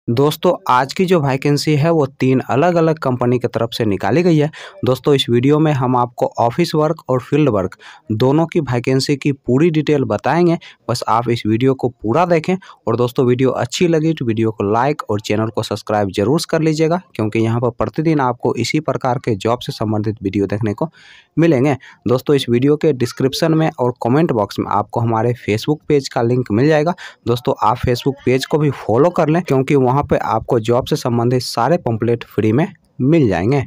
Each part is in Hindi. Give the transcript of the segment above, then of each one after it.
दोस्तों आज की जो वैकेंसी है वो 3 अलग-अलग कंपनी की तरफ से निकाली गई है। दोस्तों इस वीडियो में हम आपको ऑफिस वर्क और फील्ड वर्क दोनों की वैकेंसी की पूरी डिटेल बताएंगे। बस आप इस वीडियो को पूरा देखें और दोस्तों वीडियो अच्छी लगी तो वीडियो को लाइक और चैनल को सब्सक्राइब जरूर कर लीजिएगा, क्योंकि यहाँ पर प्रतिदिन आपको इसी प्रकार के जॉब से संबंधित वीडियो देखने को मिलेंगे। दोस्तों इस वीडियो के डिस्क्रिप्शन में और कमेंट बॉक्स में आपको हमारे फेसबुक पेज का लिंक मिल जाएगा। दोस्तों आप फेसबुक पेज को भी फॉलो कर लें, क्योंकि वहाँ पे आपको जॉब से संबंधित सारे पंपलेट फ्री में मिल जाएंगे।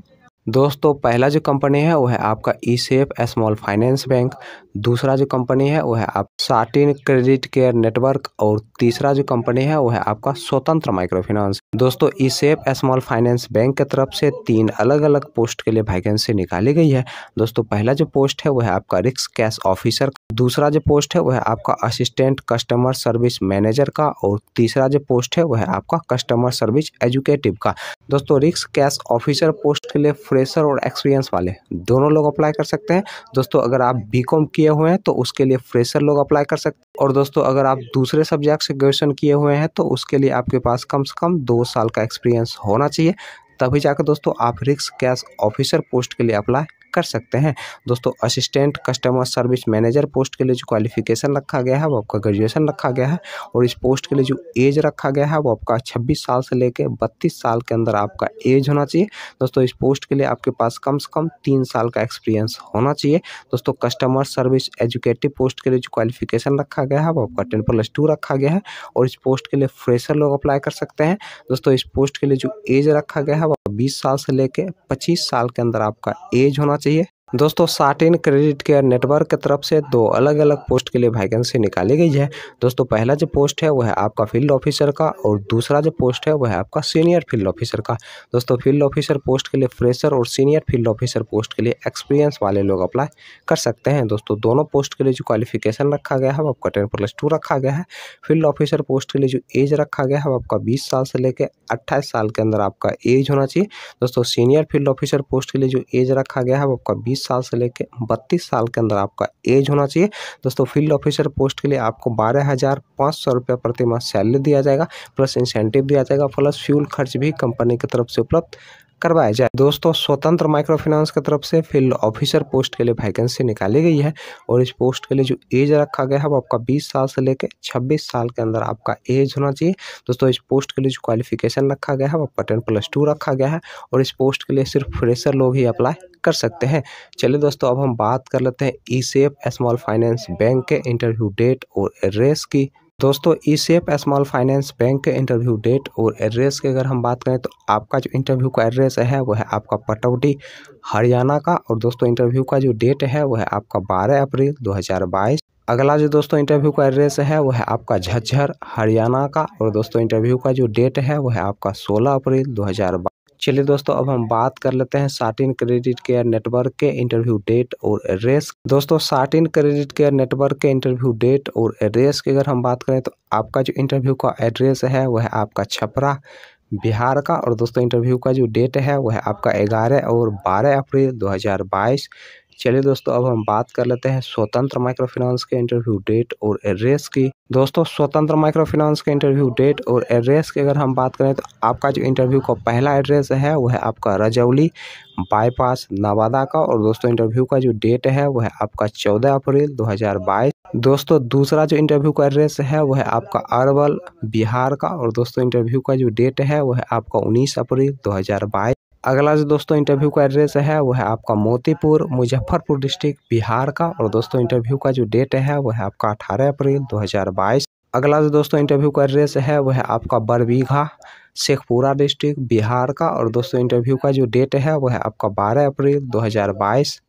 दोस्तों पहला जो कंपनी है वो है आपका ई-सेफ स्मॉल फाइनेंस बैंक। दूसरा जो कंपनी है वो है आप साटिन क्रेडिट केयर नेटवर्क। और तीसरा जो कंपनी है वो है आपका स्वतंत्र माइक्रो फाइनेंस। दोस्तों ई-सेफ स्मॉल फाइनेंस बैंक की तरफ से 3 अलग अलग पोस्ट के लिए वैकेंसी निकाली गई है। दोस्तों पहला जो पोस्ट है वो है आपका रिस्क कैश ऑफिसर। दूसरा जो पोस्ट है वो है आपका असिस्टेंट कस्टमर सर्विस मैनेजर का। और तीसरा जो पोस्ट है वो है आपका कस्टमर सर्विस एजुकेटिव का। दोस्तों रिस्क कैश ऑफिसर पोस्ट के लिए फ्रेशर और एक्सपीरियंस वाले दोनों लोग अप्लाई कर सकते हैं। दोस्तों अगर आप बीकॉम किए हुए हैं तो उसके लिए फ्रेशर लोग अप्लाई कर सकते हैं। और दोस्तों अगर आप दूसरे सब्जेक्ट से ग्रेजुएशन किए हुए हैं तो उसके लिए आपके पास कम से कम 2 साल का एक्सपीरियंस होना चाहिए, तभी जाकर दोस्तों आप रिस्क कैश ऑफिसर पोस्ट के लिए अप्लाई कर सकते हैं। दोस्तों assistant customer service manager post के लिए जो क्वालिफिकेशन रखा गया है वो आपका ग्रेजुएशन रखा गया है। और इस पोस्ट के लिए जो एज रखा गया है वो आपका 26 साल से लेकर 32 साल के अंदर आपका एज होना चाहिए। दोस्तों इस पोस्ट के लिए आपके पास कम से कम 3 साल का एक्सपीरियंस होना चाहिए। दोस्तों कस्टमर सर्विस एजुकेटिव पोस्ट के लिए जो क्वालिफिकेशन रखा गया है वो आपका 10+2 रखा गया है। और इस पोस्ट के लिए फ्रेशर लोग अप्लाई कर सकते हैं। दोस्तों इस पोस्ट के लिए जो एज रखा गया है वो 20 साल से लेकर 25 साल के अंदर आपका एज होना चाहिए। दोस्तों साटिन क्रेडिट केयर नेटवर्क की तरफ से 2 अलग अलग पोस्ट के लिए वैकेंसी निकाली गई है। दोस्तों पहला जो पोस्ट है वो है आपका फील्ड ऑफिसर का। और दूसरा जो पोस्ट है वो है आपका सीनियर फील्ड ऑफिसर का। दोस्तों फील्ड ऑफिसर पोस्ट के लिए फ्रेशर और सीनियर फील्ड ऑफिसर पोस्ट के लिए एक्सपीरियंस वाले लोग अप्लाई कर सकते हैं। दोस्तों दोनों पोस्ट के लिए जो क्वालिफिकेशन रखा गया है वो आपका 10+2 रखा गया है। फील्ड ऑफिसर पोस्ट के लिए जो एज रखा गया है वो आपका 20 साल से लेकर 28 साल के अंदर आपका एज होना चाहिए। दोस्तों सीनियर फील्ड ऑफिसर पोस्ट के लिए जो एज रखा गया है वो आपका 20 साल से लेकर 32 साल के अंदर आपका एज होना चाहिए। दोस्तों फील्ड ऑफिसर पोस्ट के लिए आपको 12,500 रुपये प्रति माह सैलरी दिया जाएगा, प्लस इंसेंटिव दिया जाएगा, प्लस फ्यूल खर्च भी कंपनी की तरफ से उपलब्ध करवाया जाए। दोस्तों स्वतंत्र माइक्रो फाइनेंस की तरफ से फील्ड ऑफिसर पोस्ट के लिए वैकेंसी निकाली गई है। और इस पोस्ट के लिए जो एज रखा गया है वो आपका 20 साल से लेकर 26 साल के अंदर आपका एज होना चाहिए। दोस्तों इस पोस्ट के लिए जो क्वालिफिकेशन रखा गया है वो आपका 10+2 रखा गया है। और इस पोस्ट के लिए सिर्फ फ्रेशर लोग ही अप्लाई कर सकते हैं। चलिए दोस्तों अब हम बात कर लेते हैं ई-सेफ स्मॉल फाइनेंस बैंक के इंटरव्यू डेट और एड्रेस की। दोस्तों ई-सेफ स्मॉल फाइनेंस बैंक के इंटरव्यू डेट और एड्रेस की अगर हम बात करें तो आपका जो इंटरव्यू का एड्रेस है वो है आपका पटौदी हरियाणा का। और दोस्तों इंटरव्यू का जो डेट है वो है आपका 12 अप्रैल 2022। अगला जो दोस्तों इंटरव्यू का एड्रेस है वो है आपका झज्जर हरियाणा का। और दोस्तों इंटरव्यू का जो डेट है वो है आपका 16 अप्रैल 2022। चलिए दोस्तों अब हम बात कर लेते हैं साटिन क्रेडिट केयर नेटवर्क के इंटरव्यू डेट और एड्रेस। दोस्तों साटिन क्रेडिट केयर नेटवर्क के इंटरव्यू डेट और एड्रेस की अगर हम बात करें तो आपका जो इंटरव्यू का एड्रेस है वो है आपका छपरा बिहार का। और दोस्तों इंटरव्यू का जो डेट है वो है आपका 11 और 12 अप्रैल 2022। चलिए दोस्तों अब हम बात कर लेते हैं स्वतंत्र माइक्रो फाइनेंस के इंटरव्यू डेट और एड्रेस की। दोस्तों स्वतंत्र माइक्रो फाइनेंस के इंटरव्यू डेट और एड्रेस की अगर हम बात करें तो आपका जो इंटरव्यू का पहला एड्रेस है वो है आपका रजौली बाईपास नवादा का। और दोस्तों इंटरव्यू का जो डेट है वो है आपका 14 अप्रैल 2022। दोस्तों दूसरा जो इंटरव्यू का एड्रेस है वो है आपका अरवल बिहार का। और दोस्तों इंटरव्यू का जो डेट है वो है आपका 19 अप्रैल 2022। अगला जो दोस्तों इंटरव्यू का एड्रेस है वो है आपका मोतीपुर मुजफ्फरपुर डिस्ट्रिक्ट बिहार का। और दोस्तों इंटरव्यू का जो डेट है वो है आपका 18 अप्रैल 2022। अगला जो दोस्तों इंटरव्यू का एड्रेस है वो है आपका बरबीघा शेखपुरा डिस्ट्रिक्ट बिहार का। और दोस्तों इंटरव्यू का जो डेट है वो है आपका 12 अप्रैल 2022।